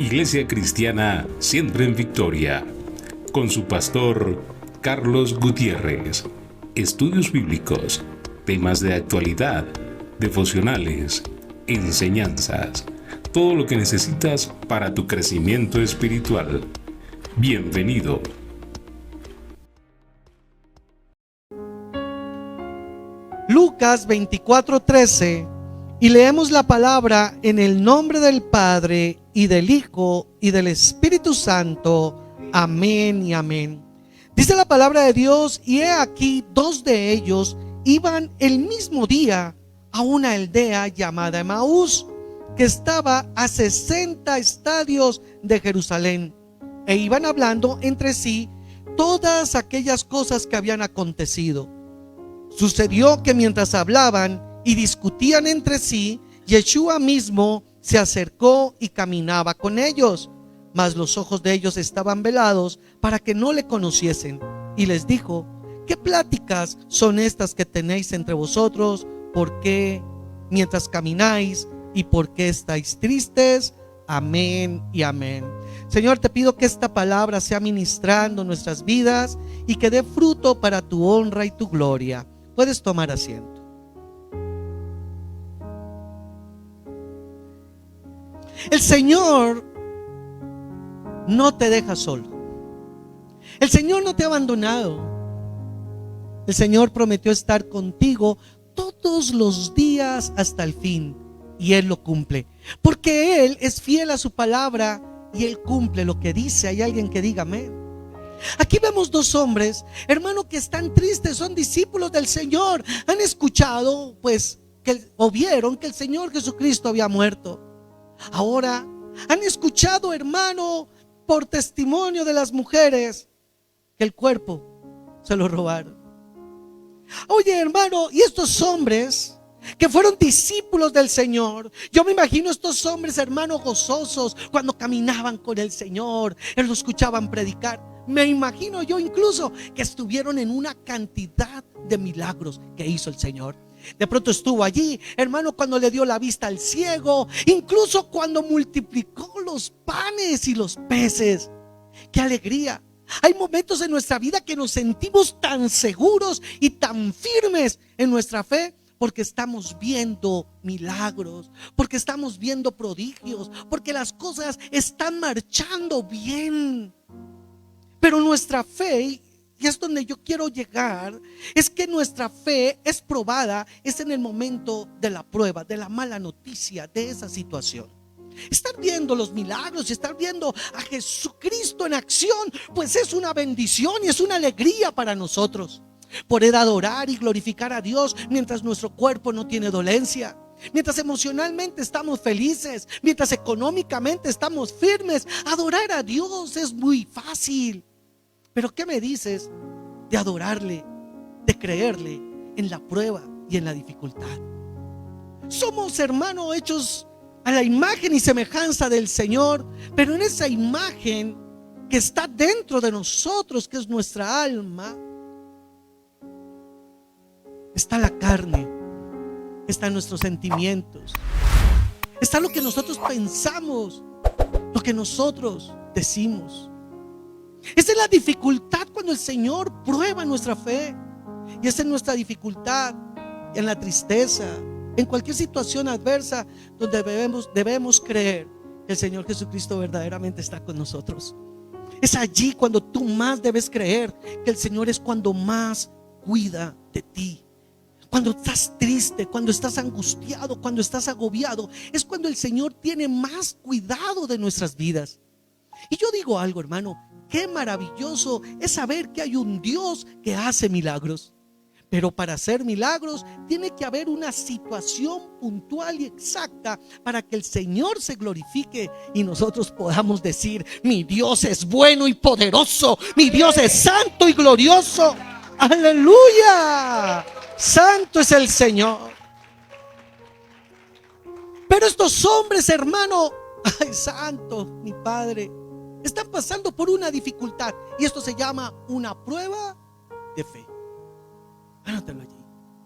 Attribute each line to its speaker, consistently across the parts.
Speaker 1: Iglesia Cristiana Siempre en Victoria, con su pastor Carlos Gutiérrez. Estudios bíblicos, temas de actualidad, devocionales, enseñanzas, todo lo que necesitas para tu crecimiento espiritual. Bienvenido.
Speaker 2: Lucas 24:13, y leemos la palabra en el nombre del Padre, y del Hijo, y del Espíritu Santo. Amén y amén. Dice la palabra de Dios: y he aquí, dos de ellos iban el mismo día a una aldea llamada Emaús, que estaba a 60 estadios de Jerusalén, e iban hablando entre sí todas aquellas cosas que habían acontecido. Sucedió que mientras hablaban y discutían entre sí, Yeshua mismo se acercó y caminaba con ellos, mas los ojos de ellos estaban velados para que no le conociesen, y les dijo: ¿qué pláticas son estas que tenéis entre vosotros? ¿Por qué mientras camináis? ¿Y por qué estáis tristes? Amén y amén. Señor, te pido que esta palabra sea ministrando nuestras vidas y que dé fruto para tu honra y tu gloria. Puedes tomar asiento. El Señor no te deja solo. El Señor no te ha abandonado. El Señor prometió estar contigo todos los días hasta el fin, y Él lo cumple, porque Él es fiel a su palabra y Él cumple lo que dice. Hay alguien que diga amén. Aquí vemos dos hombres, hermano, que están tristes, son discípulos del Señor. Han escuchado, o vieron que el Señor Jesucristo había muerto. Ahora han escuchado, hermano, por testimonio de las mujeres, que el cuerpo se lo robaron. Oye, hermano, y estos hombres que fueron discípulos del Señor, yo me imagino estos hombres, hermano, gozosos cuando caminaban con el Señor, lo escuchaban predicar. Me imagino yo incluso que estuvieron en una cantidad de milagros que hizo el Señor. De pronto estuvo allí, hermano, cuando le dio la vista al ciego, incluso cuando multiplicó los panes y los peces. ¡Qué alegría! Hay momentos en nuestra vida que nos sentimos tan seguros y tan firmes en nuestra fe, porque estamos viendo milagros, porque estamos viendo prodigios, porque las cosas están marchando bien. Pero nuestra fe, y es donde yo quiero llegar, es que nuestra fe es probada, es en el momento de la prueba, de la mala noticia, de esa situación. Estar viendo los milagros y estar viendo a Jesucristo en acción, pues es una bendición y es una alegría para nosotros. Poder adorar y glorificar a Dios mientras nuestro cuerpo no tiene dolencia, mientras emocionalmente estamos felices, mientras económicamente estamos firmes. Adorar a Dios es muy fácil. Pero ¿qué me dices de adorarle, de creerle en la prueba y en la dificultad? Somos, hermano, hechos a la imagen y semejanza del Señor, pero en esa imagen que está dentro de nosotros, que es nuestra alma, está la carne, están nuestros sentimientos, está lo que nosotros pensamos, lo que nosotros decimos. Esa es la dificultad cuando el Señor prueba nuestra fe. Y esa es nuestra dificultad en la tristeza, en cualquier situación adversa donde debemos creer que el Señor Jesucristo verdaderamente está con nosotros. Es allí cuando tú más debes creer que el Señor es cuando más cuida de ti. Cuando estás triste, cuando estás angustiado, cuando estás agobiado, es cuando el Señor tiene más cuidado de nuestras vidas. Y yo digo algo, hermano, qué maravilloso es saber que hay un Dios que hace milagros. Pero para hacer milagros tiene que haber una situación puntual y exacta para que el Señor se glorifique y nosotros podamos decir: mi Dios es bueno y poderoso, mi Dios es santo y glorioso. ¡Aleluya! Santo es el Señor. Pero estos hombres, hermano, ay, santo, mi Padre, están pasando por una dificultad, y esto se llama una prueba de fe. Anótalo allí,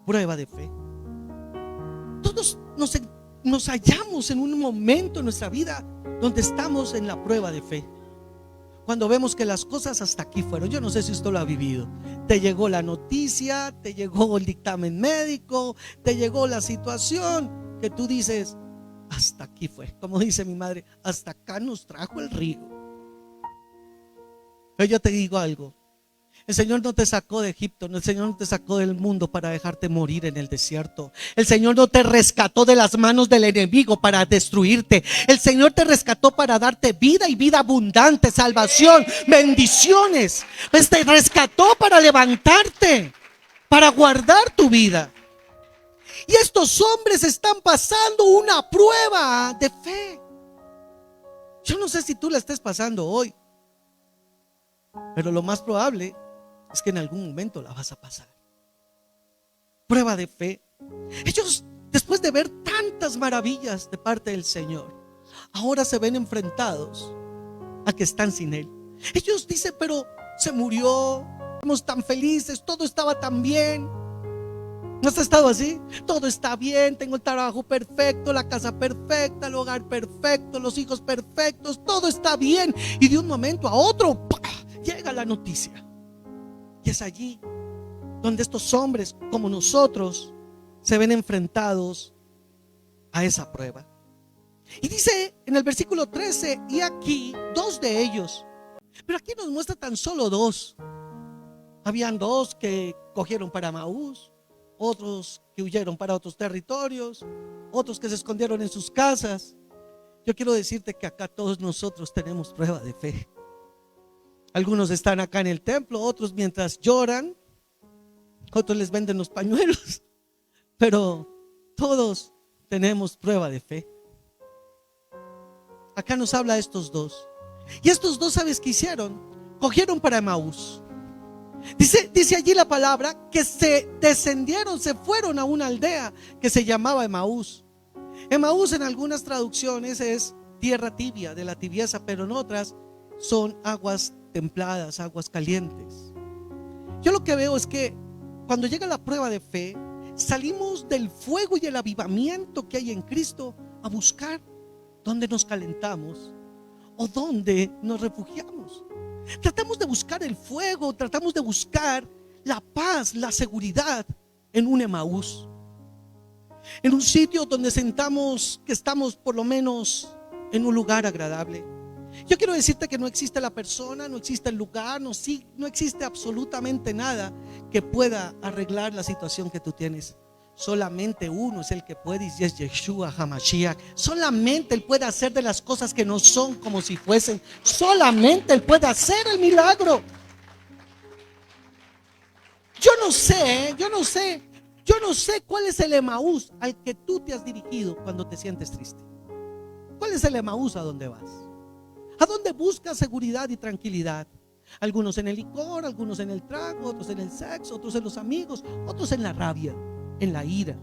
Speaker 2: prueba de fe. Todos nos nos hallamos en un momento en nuestra vida donde estamos en la prueba de fe. Cuando vemos que las cosas hasta aquí fueron. Yo no sé si usted lo ha vivido. Te llegó la noticia, te llegó el dictamen médico, te llegó la situación que tú dices, hasta aquí fue. Como dice mi madre, hasta acá nos trajo el río. Pero yo te digo algo. El Señor no te sacó de Egipto, el Señor no te sacó del mundo para dejarte morir en el desierto. El Señor no te rescató de las manos del enemigo para destruirte. El Señor te rescató para darte vida y vida abundante, salvación, bendiciones. Pues te rescató para levantarte, para guardar tu vida. Y estos hombres están pasando una prueba de fe. Yo no sé si tú la estés pasando hoy, pero lo más probable es que en algún momento la vas a pasar. Prueba de fe. Ellos, después de ver tantas maravillas de parte del Señor, ahora se ven enfrentados a que están sin Él. Ellos dicen, pero se murió, estamos tan felices, todo estaba tan bien. ¿No has estado así? Todo está bien, tengo el trabajo perfecto, la casa perfecta, el hogar perfecto, los hijos perfectos, todo está bien. Y de un momento a otro, ¡pah!, llega la noticia. Y es allí donde estos hombres, como nosotros, se ven enfrentados a esa prueba. Y dice en el versículo 13, y aquí 2 de ellos. Pero aquí nos muestra tan solo 2. Habían 2 que cogieron para Emaús, otros que huyeron para otros territorios, otros que se escondieron en sus casas. Yo quiero decirte que acá todos nosotros tenemos prueba de fe. Algunos están acá en el templo, otros mientras lloran, otros les venden los pañuelos, pero todos tenemos prueba de fe. Acá nos habla de estos 2. Y estos 2, ¿sabes qué hicieron? Cogieron para Emaús. Dice allí la palabra que se descendieron, se fueron a una aldea que se llamaba Emaús. Emaús en algunas traducciones es tierra tibia, de la tibieza, pero en otras son aguas templadas, aguas calientes. Yo lo que veo es que cuando llega la prueba de fe, salimos del fuego y el avivamiento que hay en Cristo a buscar dónde nos calentamos o dónde nos refugiamos. Tratamos de buscar el fuego, tratamos de buscar la paz, la seguridad en un Emaús, en un sitio donde sentamos que estamos por lo menos en un lugar agradable. Yo quiero decirte que no existe la persona, no existe el lugar, no existe absolutamente nada que pueda arreglar la situación que tú tienes. Solamente uno es el que puede, y es Yeshua HaMashiach. Solamente Él puede hacer de las cosas que no son como si fuesen. Solamente Él puede hacer el milagro. Yo no sé cuál es el Emaús al que tú te has dirigido cuando te sientes triste. ¿Cuál es el Emaús a donde vas? ¿A dónde buscas seguridad y tranquilidad? Algunos en el licor, algunos en el trago, otros en el sexo, otros en los amigos, otros en la rabia, en la ira,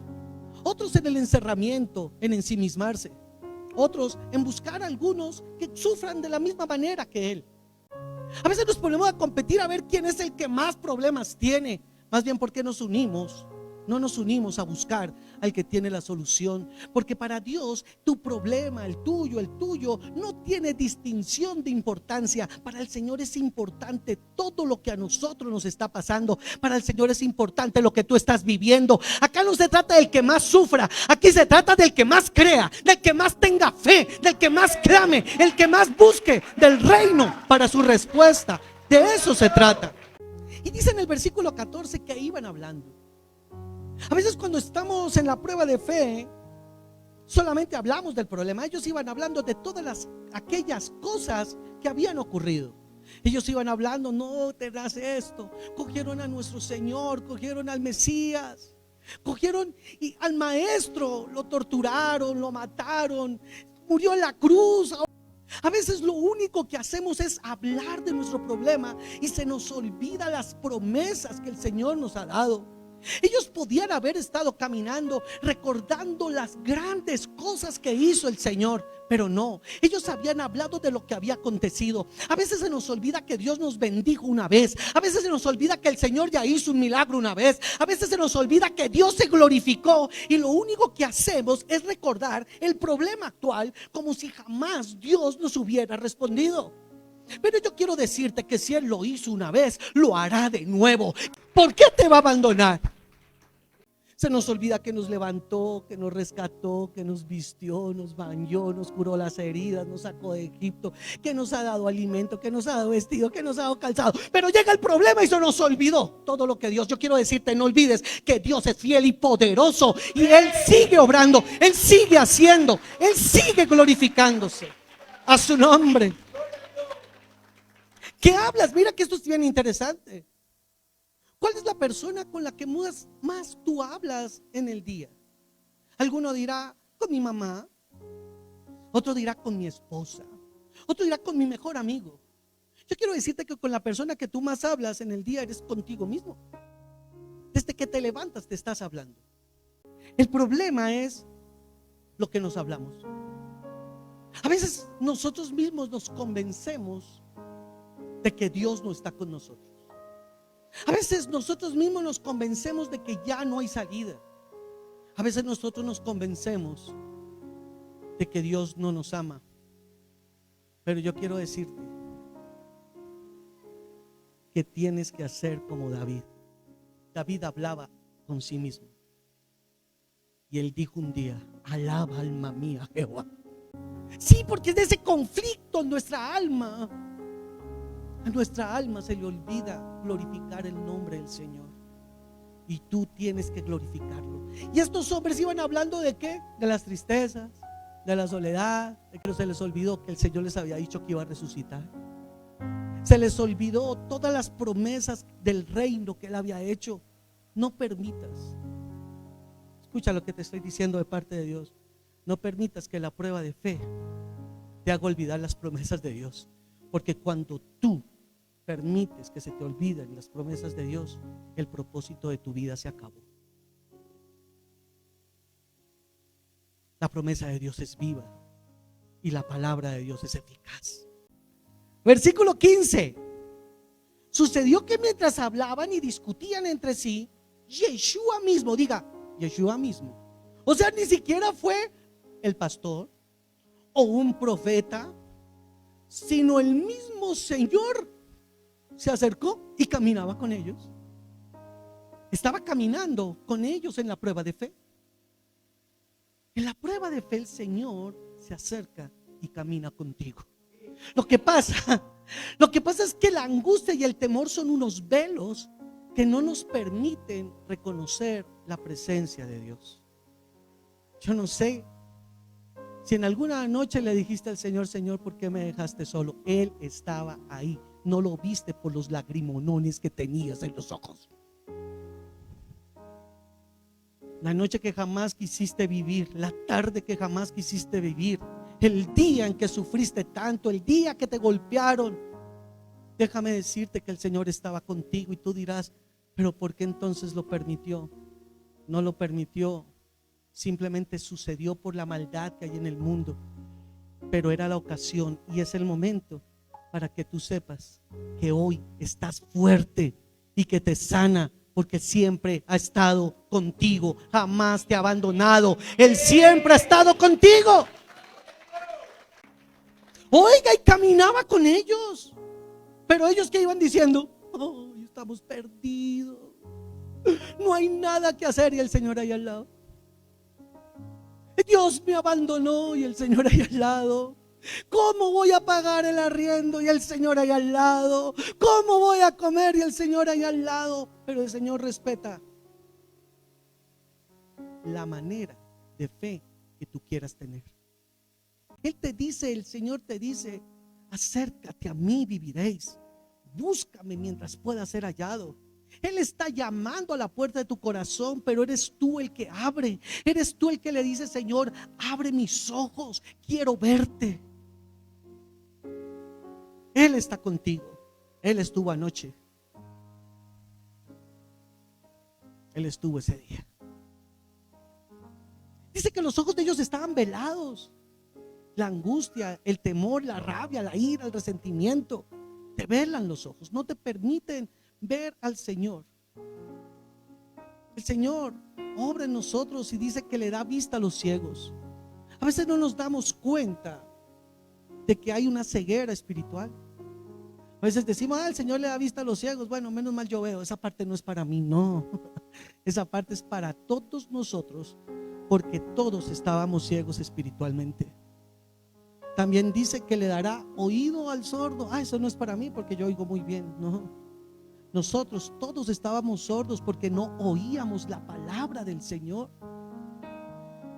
Speaker 2: otros en el encerramiento, en ensimismarse, otros en buscar a algunos que sufran de la misma manera que él. A veces nos ponemos a competir a ver quién es el que más problemas tiene. Más bien, ¿por qué nos unimos? No nos unimos a buscar al que tiene la solución, porque para Dios tu problema, el tuyo, no tiene distinción de importancia. Para el Señor es importante todo lo que a nosotros nos está pasando. Para el Señor es importante lo que tú estás viviendo. Acá no se trata del que más sufra, aquí se trata del que más crea, del que más tenga fe, del que más clame, el que más busque del reino para su respuesta. De eso se trata. Y dice en el versículo 14 que ahí iban hablando. A veces cuando estamos en la prueba de fe, solamente hablamos del problema. Ellos iban hablando de todas aquellas cosas que habían ocurrido. Ellos iban hablando, no tendrás esto. Cogieron a nuestro Señor, cogieron al Mesías, cogieron al Maestro, lo torturaron, lo mataron, murió en la cruz. A veces lo único que hacemos es hablar de nuestro problema y se nos olvida las promesas que el Señor nos ha dado. Ellos podían haber estado caminando recordando las grandes cosas que hizo el Señor, pero no, ellos habían hablado de lo que había acontecido. A veces se nos olvida que Dios nos bendijo una vez, a veces se nos olvida que el Señor ya hizo un milagro una vez, a veces se nos olvida que Dios se glorificó y lo único que hacemos es recordar el problema actual como si jamás Dios nos hubiera respondido. Pero yo quiero decirte que si Él lo hizo una vez, lo hará de nuevo. ¿Por qué te va a abandonar? Se nos olvida que nos levantó, que nos rescató, que nos vistió, nos bañó, nos curó las heridas, nos sacó de Egipto, que nos ha dado alimento, que nos ha dado vestido, que nos ha dado calzado. Pero llega el problema y se nos olvidó todo lo que Dios. Yo quiero decirte, no olvides que Dios es fiel y poderoso y Él sigue obrando, Él sigue haciendo, Él sigue glorificándose a su nombre. ¿Qué hablas? Mira que esto es bien interesante. ¿Cuál es la persona con la que más tú hablas en el día? Alguno dirá con mi mamá, otro dirá con mi esposa, otro dirá con mi mejor amigo. Yo quiero decirte que con la persona que tú más hablas en el día eres contigo mismo. Desde que te levantas te estás hablando. El problema es lo que nos hablamos. A veces nosotros mismos nos convencemos de que Dios no está con nosotros. A veces nosotros mismos nos convencemos de que ya no hay salida. A veces nosotros nos convencemos de que Dios no nos ama. Pero yo quiero decirte que tienes que hacer como David. David hablaba con sí mismo y él dijo un día: alaba alma mía Jehová. Sí, porque es de ese conflicto en nuestra alma. A nuestra alma se le olvida glorificar el nombre del Señor. Y tú tienes que glorificarlo. Y estos hombres iban hablando ¿de qué? De las tristezas, de la soledad, de que se les olvidó que el Señor les había dicho que iba a resucitar. Se les olvidó todas las promesas del reino que Él había hecho. No permitas, escucha lo que te estoy diciendo de parte de Dios, no permitas que la prueba de fe te haga olvidar las promesas de Dios. Porque cuando tú permites que se te olviden las promesas de Dios, el propósito de tu vida se acabó. La promesa de Dios es viva y la palabra de Dios es eficaz. Versículo 15. Sucedió que mientras hablaban y discutían entre sí, Yeshua mismo, diga, Yeshua mismo. O sea, ni siquiera fue el pastor o un profeta, sino el mismo Señor se acercó y caminaba con ellos. Estaba caminando con ellos en la prueba de fe. En la prueba de fe el Señor se acerca y camina contigo. Lo que pasa es que la angustia y el temor son unos velos que no nos permiten reconocer la presencia de Dios. Yo no sé si en alguna noche le dijiste al Señor: Señor, ¿por qué me dejaste solo? Él estaba ahí. No lo viste por los lagrimonones que tenías en los ojos. La noche que jamás quisiste vivir, la tarde que jamás quisiste vivir, el día en que sufriste tanto, el día que te golpearon. Déjame decirte que el Señor estaba contigo y tú dirás: pero ¿por qué entonces lo permitió? No lo permitió, simplemente sucedió por la maldad que hay en el mundo. Pero era la ocasión y es el momento para que tú sepas que hoy estás fuerte y que te sana, porque siempre ha estado contigo, jamás te ha abandonado. Él siempre ha estado contigo. Oiga, y caminaba con ellos. Pero ellos que iban diciendo: oh, estamos perdidos, no hay nada que hacer. Y el Señor ahí al lado. Dios me abandonó y el Señor ahí al lado. ¿Cómo voy a pagar el arriendo y el Señor ahí al lado? ¿Cómo voy a comer y el Señor ahí al lado? Pero el Señor respeta la manera de fe que tú quieras tener. Él te dice, el Señor te dice: acércate a mí, viviréis. Búscame mientras pueda ser hallado. Él está llamando a la puerta de tu corazón, pero eres tú el que abre. Eres tú el que le dice: Señor, abre mis ojos, quiero verte. Él está contigo. Él estuvo anoche. Él estuvo ese día. Dice que los ojos de ellos estaban velados. La angustia, el temor, la rabia, la ira, el resentimiento, te velan los ojos, no te permiten ver al Señor. El Señor obra en nosotros y dice que le da vista a los ciegos. A veces no nos damos cuenta de que hay una ceguera espiritual. A veces decimos, el Señor le da vista a los ciegos. Bueno, menos mal yo veo. Esa parte no es para mí, no. Esa parte es para todos nosotros, porque todos estábamos ciegos espiritualmente. También dice que le dará oído al sordo. Eso no es para mí porque yo oigo muy bien. No. Nosotros todos estábamos sordos porque no oíamos la palabra del Señor.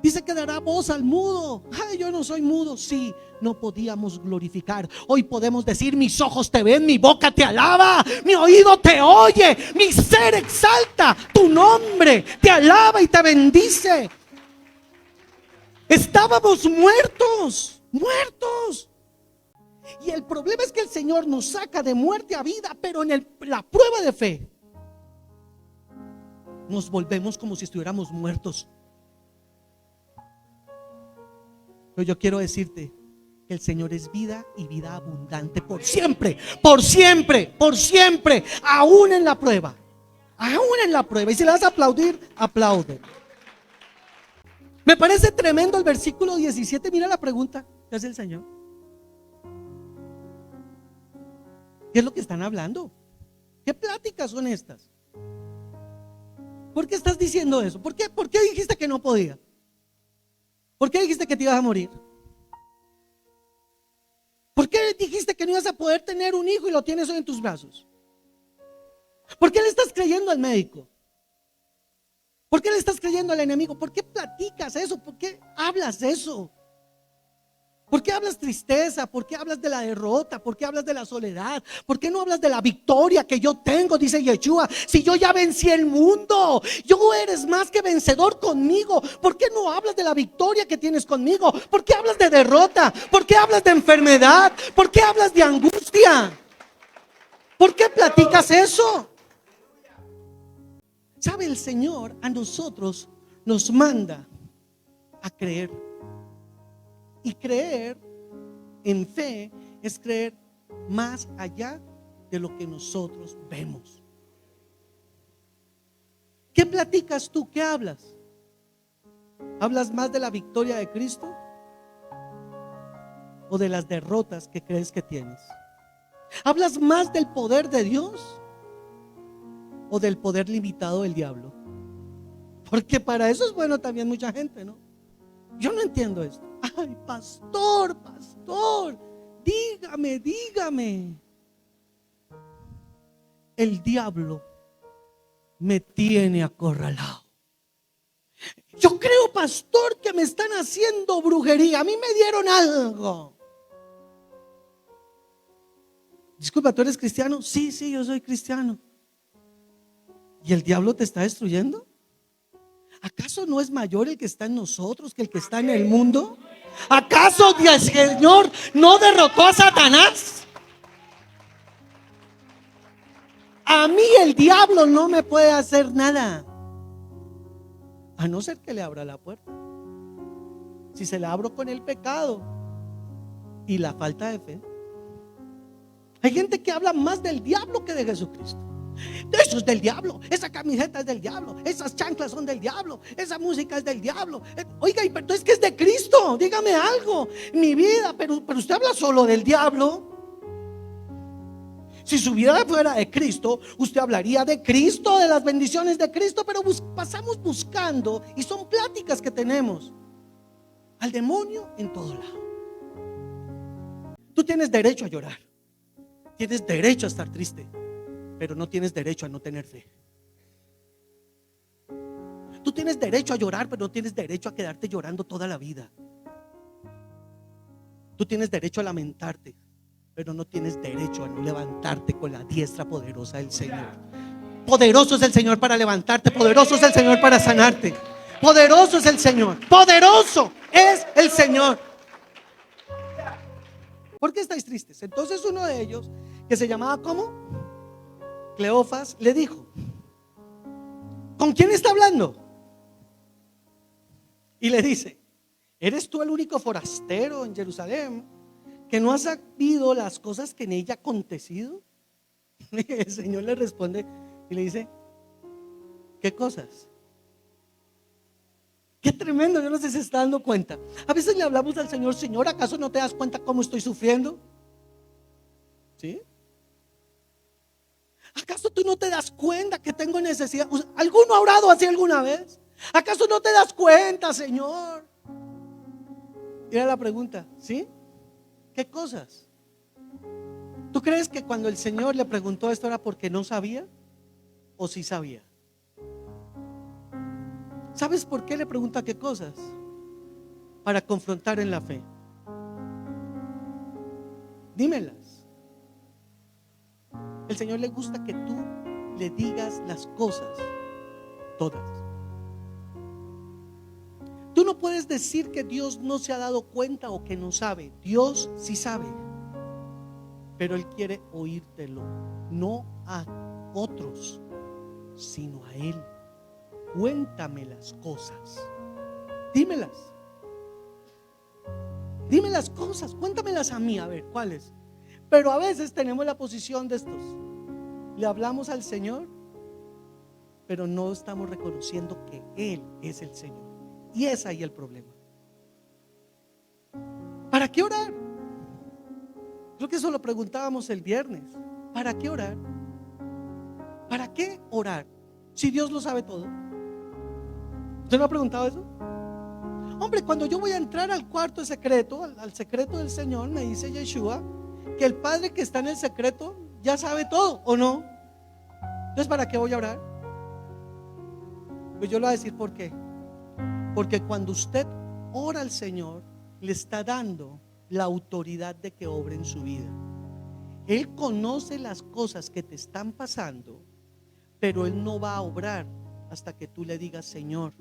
Speaker 2: Dice que dará voz al mudo. Yo no soy mudo. Sí, no podíamos glorificar. Hoy podemos decir: mis ojos te ven, mi boca te alaba, mi oído te oye, mi ser exalta tu nombre, te alaba y te bendice. Estábamos muertos. Y el problema es que el Señor nos saca de muerte a vida, pero en la prueba de fe nos volvemos como si estuviéramos muertos. Pero yo quiero decirte que el Señor es vida y vida abundante por siempre, aún en la prueba. Y si le vas a aplaudir, aplaude. Me parece tremendo el versículo 17. Mira la pregunta que hace el Señor. ¿Qué es lo que están hablando? ¿Qué pláticas son estas? ¿Por qué estás diciendo eso? ¿Por qué dijiste que no podía? ¿Por qué dijiste que te ibas a morir? ¿Por qué dijiste que no ibas a poder tener un hijo y lo tienes hoy en tus brazos? ¿Por qué le estás creyendo al médico? ¿Por qué le estás creyendo al enemigo? ¿Por qué platicas eso? ¿Por qué hablas eso? ¿Por qué hablas tristeza? ¿Por qué hablas de la derrota? ¿Por qué hablas de la soledad? ¿Por qué no hablas de la victoria que yo tengo? Dice Yeshua: si yo ya vencí el mundo, yo eres más que vencedor conmigo. ¿Por qué no hablas de la victoria que tienes conmigo? ¿Por qué hablas de derrota? ¿Por qué hablas de enfermedad? ¿Por qué hablas de angustia? ¿Por qué platicas eso? ¿Sabe? El Señor a nosotros nos manda a creer. Y creer en fe es creer más allá de lo que nosotros vemos. ¿Qué platicas tú? ¿Qué hablas? ¿Hablas más de la victoria de Cristo o de las derrotas que crees que tienes? ¿Hablas más del poder de Dios o del poder limitado del diablo? Porque para eso es bueno también mucha gente, ¿no? Yo no entiendo esto. Ay, pastor, dígame. El diablo me tiene acorralado. Yo creo, pastor, que me están haciendo brujería. A mí me dieron algo. Disculpa, ¿tú eres cristiano? Sí, yo soy cristiano. ¿Y el diablo te está destruyendo? ¿Acaso no es mayor el que está en nosotros que el que está en el mundo? ¿Acaso el Señor no derrotó a Satanás? A mí el diablo no me puede hacer nada, a no ser que le abra la puerta. Si se la abro con el pecado y la falta de fe. Hay gente que habla más del diablo que de Jesucristo. Eso es del diablo, esa camiseta es del diablo, esas chanclas son del diablo, esa música es del diablo. Oiga, pero es que es de Cristo, dígame algo. Mi vida, pero usted habla solo del diablo. Si su vida fuera de Cristo, usted hablaría de Cristo, de las bendiciones de Cristo. Pero pasamos buscando, y son pláticas que tenemos, al demonio en todo lado. Tú tienes derecho a llorar, tienes derecho a estar triste, pero no tienes derecho a no tener fe. Tú tienes derecho a llorar, pero no tienes derecho a quedarte llorando toda la vida. Tú tienes derecho a lamentarte, pero no tienes derecho a no levantarte con la diestra poderosa del Señor. Poderoso es el Señor para levantarte, poderoso es el Señor para sanarte. Poderoso es el Señor, poderoso es el Señor. ¿Por qué estáis tristes? Entonces uno de ellos, que se llamaba ¿cómo? Cleofas, le dijo: ¿Con quién está hablando? Y le dice: ¿eres tú el único forastero en Jerusalén que no has sabido las cosas que en ella ha acontecido? El Señor le responde y le dice: ¿qué cosas? Qué tremendo, yo no sé si se está dando cuenta. A veces le hablamos al Señor: Señor, ¿acaso no te das cuenta cómo estoy sufriendo? ¿Sí? ¿Acaso tú no te das cuenta que tengo necesidad? ¿Alguno ha orado así alguna vez? ¿Acaso no te das cuenta, Señor? Y era la pregunta, ¿sí? ¿Qué cosas? ¿Tú crees que cuando el Señor le preguntó esto era porque no sabía o sí sabía? ¿Sabes por qué le pregunta qué cosas? Para confrontar en la fe. Dímelas. El Señor le gusta que tú le digas las cosas, todas. Tú no puedes decir que Dios no se ha dado cuenta o que no sabe. Dios sí sabe, pero Él quiere oírtelo, no a otros, sino a Él. Cuéntame las cosas, dímelas. Dime las cosas, cuéntamelas a mí, a ver, ¿cuáles? Pero a veces tenemos la posición de estos. Le hablamos al Señor, pero no estamos reconociendo que Él es el Señor. Y es ahí el problema. ¿Para qué orar? Creo que eso lo preguntábamos el viernes. ¿Para qué orar? ¿Para qué orar? Si Dios lo sabe todo. ¿Usted no ha preguntado eso? Hombre, cuando yo voy a entrar al cuarto secreto, al secreto del Señor, me dice Yeshua que el Padre que está en el secreto ya sabe todo, ¿o no? Entonces, ¿para qué voy a orar? Pues yo le voy a decir por qué. Porque cuando usted ora al Señor, le está dando la autoridad de que obre en su vida. Él conoce las cosas que te están pasando, pero Él no va a obrar hasta que tú le digas: Señor,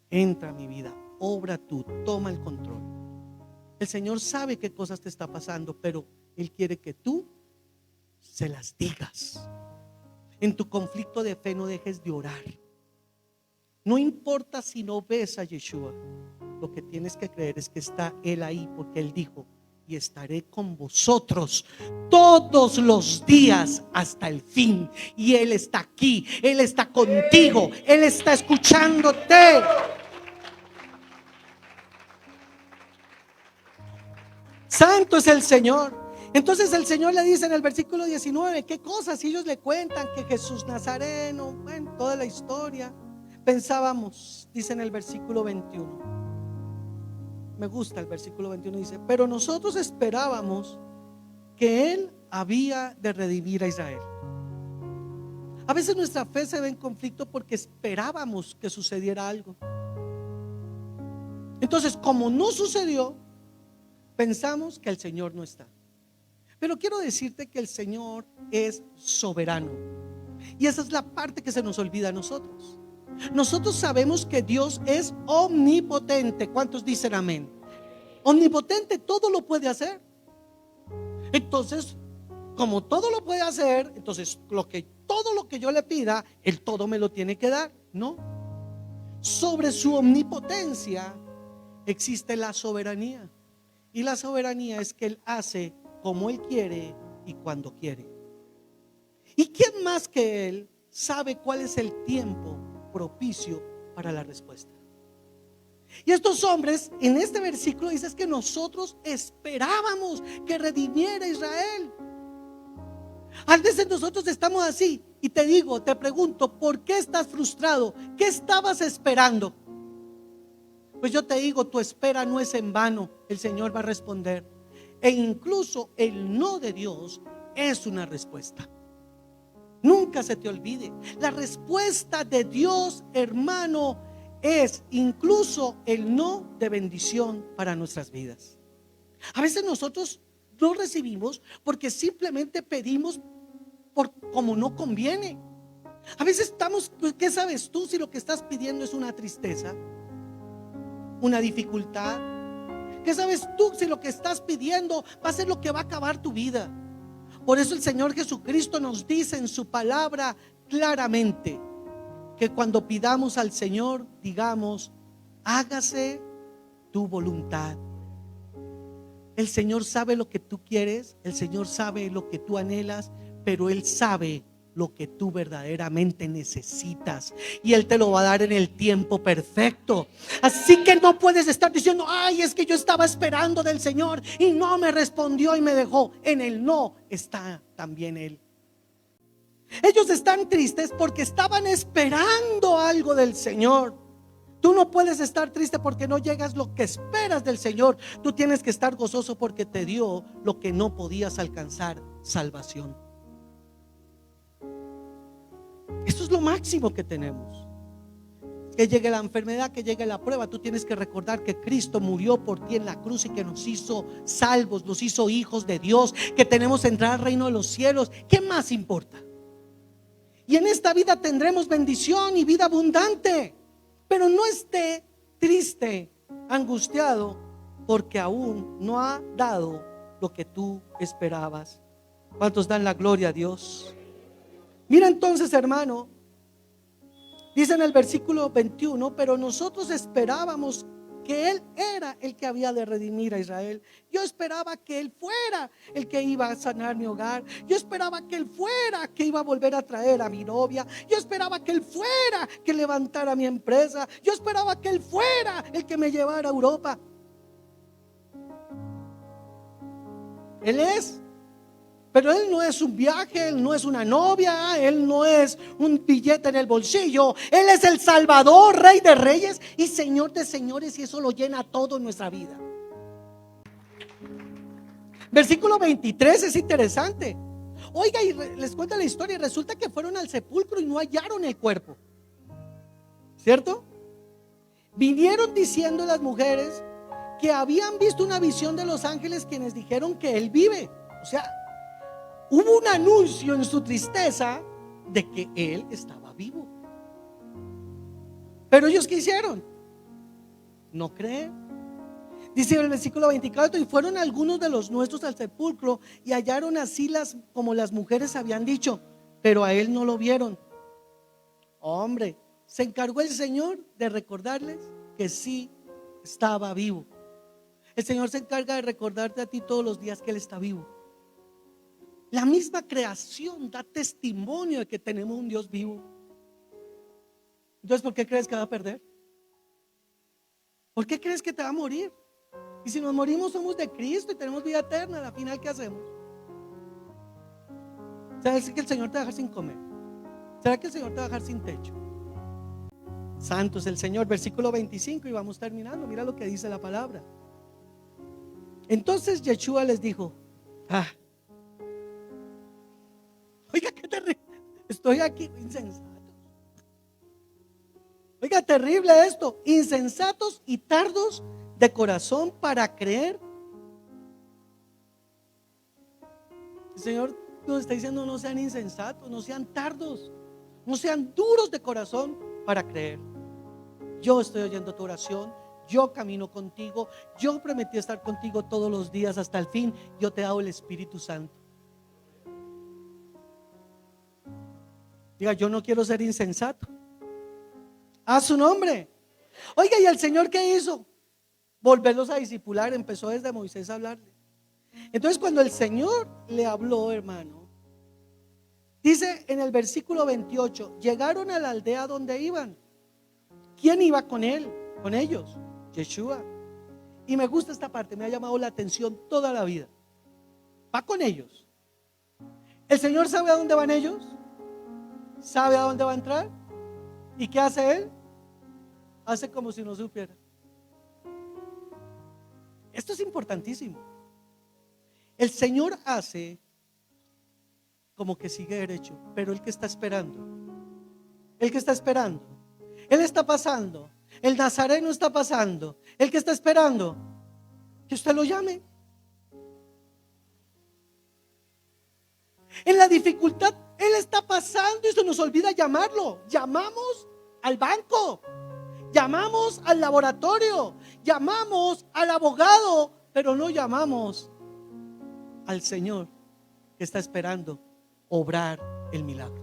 Speaker 2: entra a mi vida, obra tú, toma el control. El Señor sabe qué cosas te está pasando, pero Él quiere que tú se las digas. En tu conflicto de fe no dejes de orar. No importa si no ves a Yeshua, lo que tienes que creer es que está Él ahí, porque Él dijo: y estaré con vosotros todos los días hasta el fin. Y Él está aquí, Él está contigo, Él está escuchándote. Santo es el Señor. Entonces el Señor le dice en el versículo 19, ¿qué cosas? Y ellos le cuentan que Jesús Nazareno, bueno, toda la historia. Pensábamos, dice en el versículo 21, me gusta el versículo 21, dice: pero nosotros esperábamos que Él había de redimir a Israel. A veces nuestra fe se ve en conflicto porque esperábamos que sucediera algo. Entonces, como no sucedió, pensamos que el Señor no está. Pero quiero decirte que el Señor es soberano. Y esa es la parte que se nos olvida a nosotros. Nosotros sabemos que Dios es omnipotente. ¿Cuántos dicen amén? Omnipotente, todo lo puede hacer. Entonces, como todo lo puede hacer, entonces todo lo que yo le pida, Él todo me lo tiene que dar. No. Sobre su omnipotencia existe la soberanía. Y la soberanía es que Él hace como Él quiere y cuando quiere. ¿Y quién más que Él sabe cuál es el tiempo propicio para la respuesta? Y estos hombres en este versículo dicen que nosotros esperábamos que redimiera a Israel. A veces nosotros estamos así y te digo, te pregunto, ¿por qué estás frustrado? ¿Qué estabas esperando? Pues yo te digo, tu espera no es en vano. El Señor va a responder. E incluso el no de Dios es una respuesta. Nunca se te olvide, la respuesta de Dios, hermano, es incluso el no de bendición para nuestras vidas. A veces nosotros no recibimos porque simplemente pedimos por como no conviene. A veces estamos, ¿qué sabes tú si lo que estás pidiendo es una tristeza, una dificultad? ¿Qué sabes tú si lo que estás pidiendo va a ser lo que va a acabar tu vida? Por eso el Señor Jesucristo nos dice en su palabra claramente que cuando pidamos al Señor, digamos: hágase tu voluntad. El Señor sabe lo que tú quieres, el Señor sabe lo que tú anhelas, pero Él sabe lo que tú verdaderamente necesitas y Él te lo va a dar en el tiempo perfecto. Así que no puedes estar diciendo: ay, es que yo estaba esperando del Señor y no me respondió y me dejó. En el no está también Él. Ellos están tristes porque estaban esperando algo del Señor. Tú no puedes estar triste porque no llegas lo que esperas del Señor. Tú tienes que estar gozoso porque te dio lo que no podías alcanzar: salvación. Esto es lo máximo que tenemos. Que llegue la enfermedad, que llegue la prueba, tú tienes que recordar que Cristo murió por ti en la cruz y que nos hizo salvos, nos hizo hijos de Dios, que tenemos que entrar al reino de los cielos. ¿Qué más importa? Y en esta vida tendremos bendición y vida abundante. Pero no esté triste, angustiado, porque aún no ha dado lo que tú esperabas. ¿Cuántos dan la gloria a Dios? Mira entonces, hermano, dice en el versículo 21: pero nosotros esperábamos que Él era el que había de redimir a Israel. Yo esperaba que Él fuera el que iba a sanar mi hogar. Yo esperaba que Él fuera que iba a volver a traer a mi novia. Yo esperaba que Él fuera que levantara mi empresa. Yo esperaba que Él fuera el que me llevara a Europa. Él es. Pero Él no es un viaje, Él no es una novia, Él no es un billete en el bolsillo. Él es el Salvador, Rey de reyes y Señor de señores, y eso lo llena todo en nuestra vida. Versículo 23 es interesante. Oiga, y les cuento la historia. Resulta que fueron al sepulcro y no hallaron el cuerpo, ¿cierto? Vinieron diciendo las mujeres que habían visto una visión de los ángeles, quienes dijeron que Él vive. O sea, hubo un anuncio en su tristeza de que Él estaba vivo. Pero ellos, ¿qué hicieron? No creen. Dice en el versículo 24: y fueron algunos de los nuestros al sepulcro y hallaron así como las mujeres habían dicho, pero a Él no lo vieron. Hombre, se encargó el Señor de recordarles que sí estaba vivo. El Señor se encarga de recordarte a ti todos los días que Él está vivo. La misma creación da testimonio de que tenemos un Dios vivo. Entonces, ¿por qué crees que va a perder? ¿Por qué crees que te va a morir? Y si nos morimos, somos de Cristo y tenemos vida eterna. Al final, ¿qué hacemos? ¿Sabes que el Señor te va a dejar sin comer? ¿Será que el Señor te va a dejar sin techo? Santo es el Señor. Versículo 25, y vamos terminando. Mira lo que dice la palabra. Entonces Yeshua les dijo: oiga, qué terrible. Estoy aquí, insensatos. Oiga, terrible esto. Insensatos y tardos de corazón para creer. El Señor nos está diciendo: no sean insensatos, no sean tardos, no sean duros de corazón para creer. Yo estoy oyendo tu oración, yo camino contigo, yo prometí estar contigo todos los días hasta el fin. Yo te he dado el Espíritu Santo. Diga: yo no quiero ser insensato. A su nombre. Oiga, ¿y el Señor qué hizo? Volverlos a discipular. Empezó desde Moisés a hablarle. Entonces, cuando el Señor le habló, hermano, dice en el versículo 28: llegaron a la aldea donde iban. ¿Quién iba con él? Con ellos, Yeshua. Y me gusta esta parte, me ha llamado la atención toda la vida. Va con ellos. ¿El Señor sabe a dónde van ellos? ¿Sabe a dónde va a entrar? ¿Y qué hace Él? Hace como si no supiera. Esto es importantísimo. El Señor hace como que sigue derecho, pero el que está esperando, el que está esperando, Él está pasando, el Nazareno está pasando, el que está esperando que usted lo llame. En la dificultad Él está pasando y se nos olvida llamarlo. Llamamos al banco, llamamos al laboratorio, llamamos al abogado, pero no llamamos al Señor que está esperando obrar el milagro.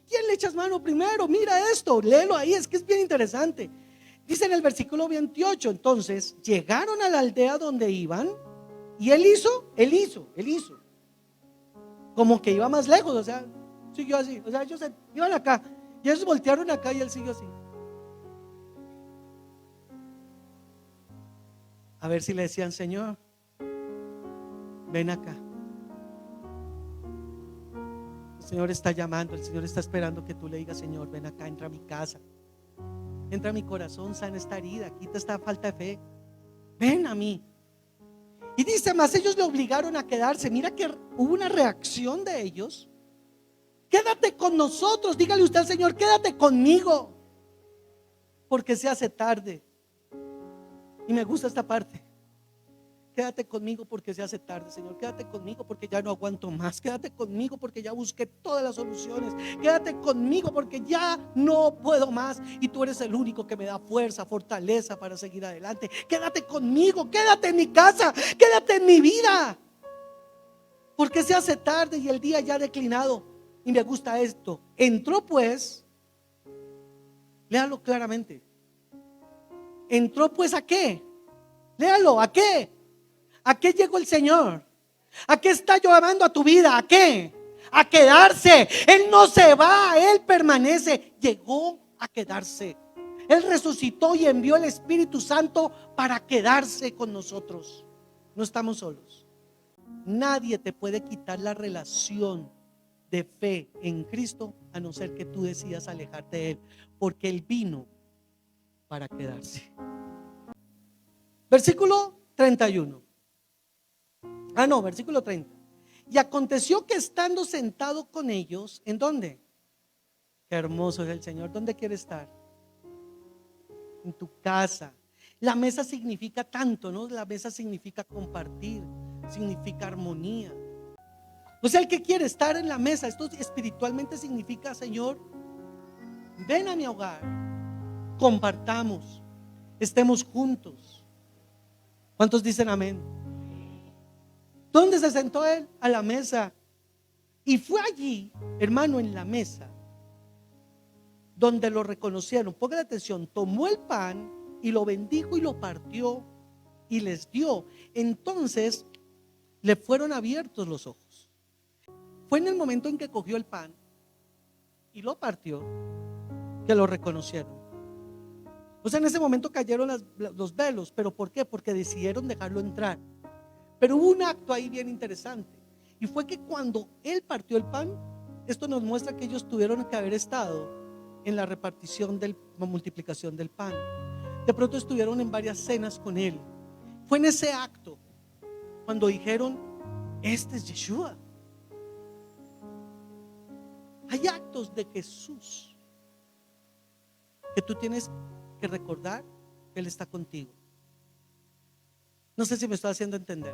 Speaker 2: quién le echas mano primero? Mira esto, léelo ahí, es que es bien interesante. Dice en el versículo 28, entonces llegaron a la aldea donde iban y él hizo, como que iba más lejos, o sea, siguió así, o sea, ellos iban acá y ellos voltearon acá y él siguió así. A ver si le decían, Señor, ven acá. El Señor está llamando, el Señor está esperando que tú le digas, Señor, ven acá, entra a mi casa, entra a mi corazón, sana esta herida, quita esta falta de fe, ven a mí. Y dice más, ellos le obligaron a quedarse. Mira que hubo una reacción de ellos. Quédate con nosotros, dígale usted al Señor, quédate conmigo, porque se hace tarde. Y me gusta esta parte. Quédate conmigo porque se hace tarde, Señor. Quédate conmigo porque ya no aguanto más. Quédate conmigo porque ya busqué todas las soluciones. Quédate conmigo porque ya no puedo más. Y tú eres el único que me da fuerza, fortaleza para seguir adelante. Quédate conmigo, quédate en mi casa, quédate en mi vida. Porque se hace tarde y el día ya ha declinado. Y me gusta esto. Entró pues, léalo claramente. Entró pues ¿a qué? Léalo, ¿a qué? ¿A qué llegó el Señor? ¿A qué está llamando a tu vida? ¿A qué? A quedarse. Él no se va, Él permanece. Llegó a quedarse. Él resucitó y envió el Espíritu Santo para quedarse con nosotros. No estamos solos. Nadie te puede quitar la relación de fe en Cristo a no ser que tú decidas alejarte de Él, porque Él vino para quedarse. Versículo 31. Versículo 30. Y aconteció que estando sentado con ellos, ¿en dónde? Qué hermoso es el Señor. ¿Dónde quiere estar? En tu casa. La mesa significa tanto, ¿no? La mesa significa compartir, significa armonía. O sea, el que quiere estar en la mesa, esto espiritualmente significa, Señor, ven a mi hogar, compartamos, estemos juntos. ¿Cuántos dicen amén? ¿Dónde se sentó él? A la mesa. Y fue allí, hermano, en la mesa, donde lo reconocieron. Pongan atención, tomó el pan y lo bendijo y lo partió y les dio. Entonces le fueron abiertos los ojos. Fue en el momento en que cogió el pan y lo partió que lo reconocieron. O sea, en ese momento cayeron los velos. ¿Pero por qué? Porque decidieron dejarlo entrar. Pero hubo un acto ahí bien interesante, y fue que cuando él partió el pan, esto nos muestra que ellos tuvieron que haber estado en la repartición la multiplicación del pan. De pronto estuvieron en varias cenas con él. Fue en ese acto cuando dijeron, este es Yeshua. Hay actos de Jesús que tú tienes que recordar que Él está contigo. No sé si me estoy haciendo entender.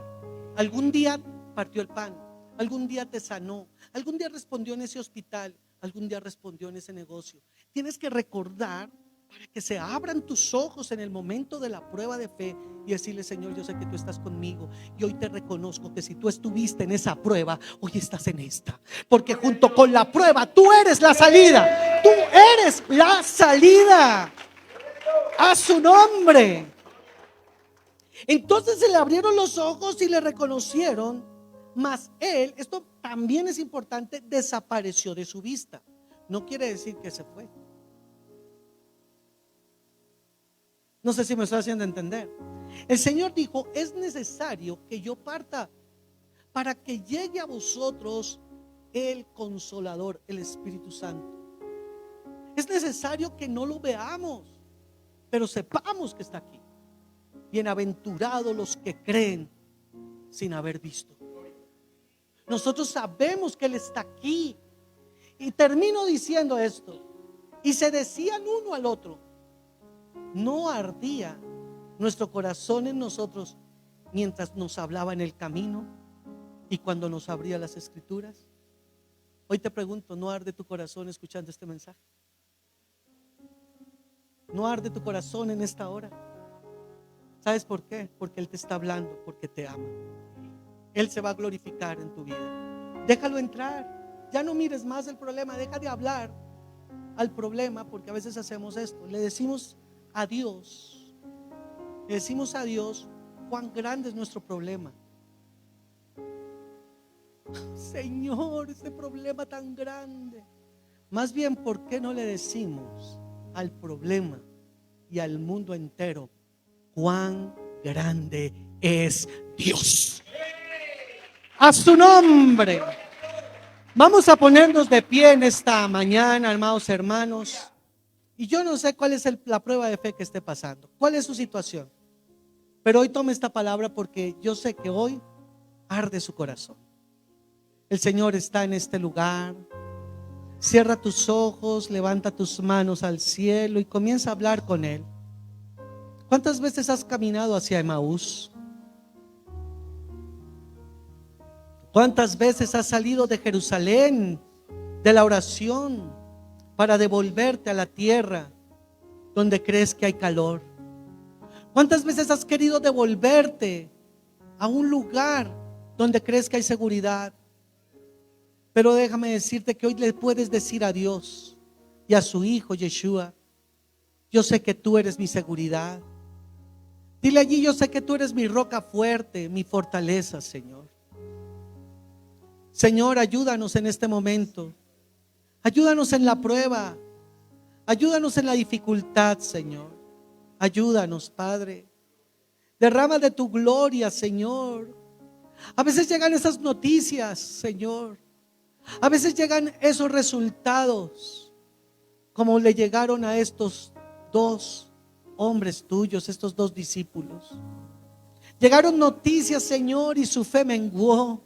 Speaker 2: Algún día partió el pan, algún día te sanó, algún día respondió en ese hospital, algún día respondió en ese negocio. Tienes que recordar para que se abran tus ojos en el momento de la prueba de fe y decirle, Señor, yo sé que tú estás conmigo y hoy te reconozco que si tú estuviste en esa prueba, hoy estás en esta, porque junto con la prueba tú eres la salida. Tú eres la salida. A su nombre. Entonces se le abrieron los ojos y le reconocieron, mas él, esto también es importante, desapareció de su vista. No quiere decir que se fue. No sé si me estoy haciendo entender. El Señor dijo, es necesario que yo parta para que llegue a vosotros el Consolador, el Espíritu Santo. Es necesario que no lo veamos, pero sepamos que está aquí. Bienaventurados los que creen sin haber visto. Nosotros sabemos que Él está aquí. Y termino diciendo esto. Y se decían uno al otro, ¿no ardía nuestro corazón en nosotros mientras nos hablaba en el camino y cuando nos abría las escrituras? Hoy te pregunto, ¿no arde tu corazón escuchando este mensaje? ¿No arde tu corazón en esta hora? ¿Sabes por qué? Porque Él te está hablando, porque te ama. Él se va a glorificar en tu vida. Déjalo entrar. Ya no mires más el problema, deja de hablar al problema, porque a veces hacemos esto, le decimos a Dios cuán grande es nuestro problema. Señor, este problema tan grande. Más bien, ¿por qué no le decimos al problema y al mundo entero cuán grande es Dios? A su nombre. Vamos a ponernos de pie en esta mañana, amados hermanos. Y yo no sé cuál es la prueba de fe que esté pasando, cuál es su situación. Pero hoy tome esta palabra porque yo sé que hoy arde su corazón. El Señor está en este lugar. Cierra tus ojos, levanta tus manos al cielo y comienza a hablar con Él. ¿Cuántas veces has caminado hacia Emaús? ¿Cuántas veces has salido de Jerusalén, de la oración, para devolverte a la tierra donde crees que hay calor? ¿Cuántas veces has querido devolverte a un lugar donde crees que hay seguridad? Pero déjame decirte que hoy le puedes decir a Dios y a su Hijo Yeshua: yo sé que tú eres mi seguridad. Dile allí: yo sé que tú eres mi roca fuerte, mi fortaleza, Señor. Señor, ayúdanos en este momento. Ayúdanos en la prueba. Ayúdanos en la dificultad, Señor. Ayúdanos, Padre. Derrama de tu gloria, Señor. A veces llegan esas noticias, Señor. A veces llegan esos resultados, como le llegaron a estos dos hombres tuyos, estos dos discípulos. Llegaron noticias, Señor, y su fe menguó.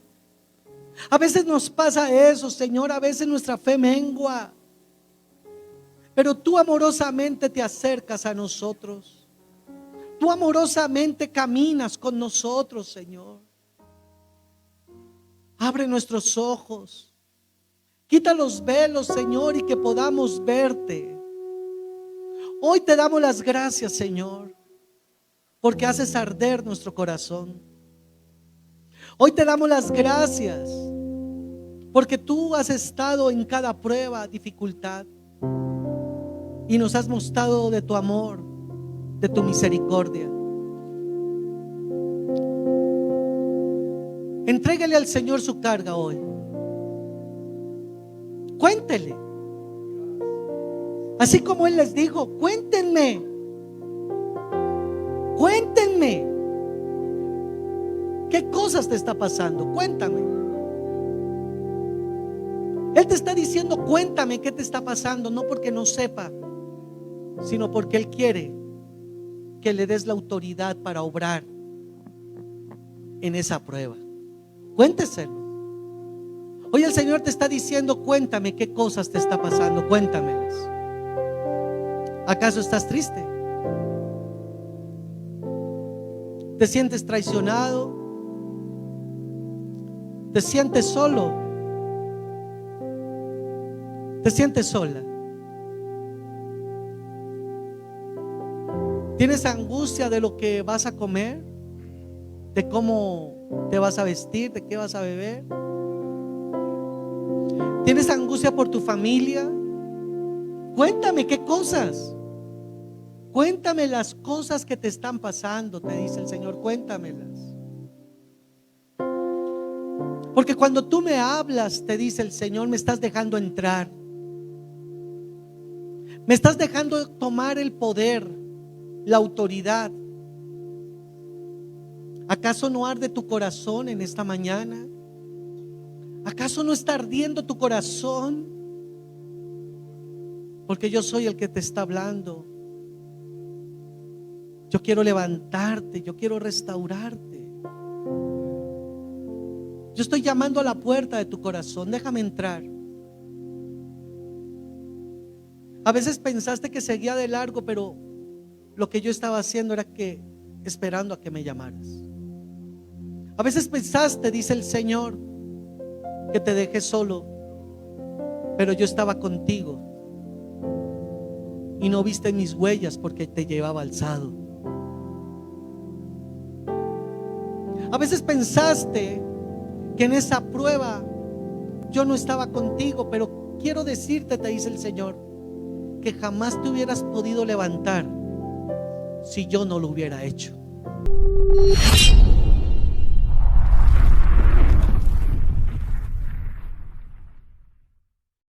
Speaker 2: A veces nos pasa eso, Señor, a veces nuestra fe mengua. Pero tú amorosamente te acercas a nosotros. Tú amorosamente caminas con nosotros, Señor. Abre nuestros ojos. Quita los velos, Señor, y que podamos verte. Hoy te damos las gracias, Señor, porque haces arder nuestro corazón. Hoy te damos las gracias porque tú has estado en cada prueba, dificultad, y nos has mostrado de tu amor, de tu misericordia. Entrégale al Señor su carga hoy. Cuéntele. Así como Él les dijo: cuéntenme. Cuéntenme. ¿Qué cosas te está pasando? Cuéntame. Él te está diciendo: cuéntame qué te está pasando, no porque no sepa, sino porque Él quiere que le des la autoridad para obrar en esa prueba. Cuénteselo. Hoy el Señor te está diciendo: cuéntame qué cosas te está pasando, cuéntamelas. ¿Acaso estás triste? ¿Te sientes traicionado? ¿Te sientes solo? ¿Te sientes sola? ¿Tienes angustia de lo que vas a comer? ¿De cómo te vas a vestir? ¿De qué vas a beber? ¿Tienes angustia por tu familia? Cuéntame qué cosas. Cuéntame las cosas que te están pasando, te dice el Señor, cuéntamelas. Porque cuando tú me hablas, te dice el Señor, me estás dejando entrar. Me estás dejando tomar el poder, la autoridad. ¿Acaso no arde tu corazón en esta mañana? ¿Acaso no está ardiendo tu corazón? Porque yo soy el que te está hablando. Yo quiero levantarte, yo quiero restaurarte. Yo estoy llamando a la puerta de tu corazón, déjame entrar. A veces pensaste que seguía de largo, pero lo que yo estaba haciendo era que esperando a que me llamaras. A veces pensaste, dice el Señor, que te dejé solo, pero yo estaba contigo y no viste mis huellas porque te llevaba alzado. A veces pensaste que en esa prueba yo no estaba contigo, pero quiero decirte, te dice el Señor, que jamás te hubieras podido levantar si yo no lo hubiera hecho.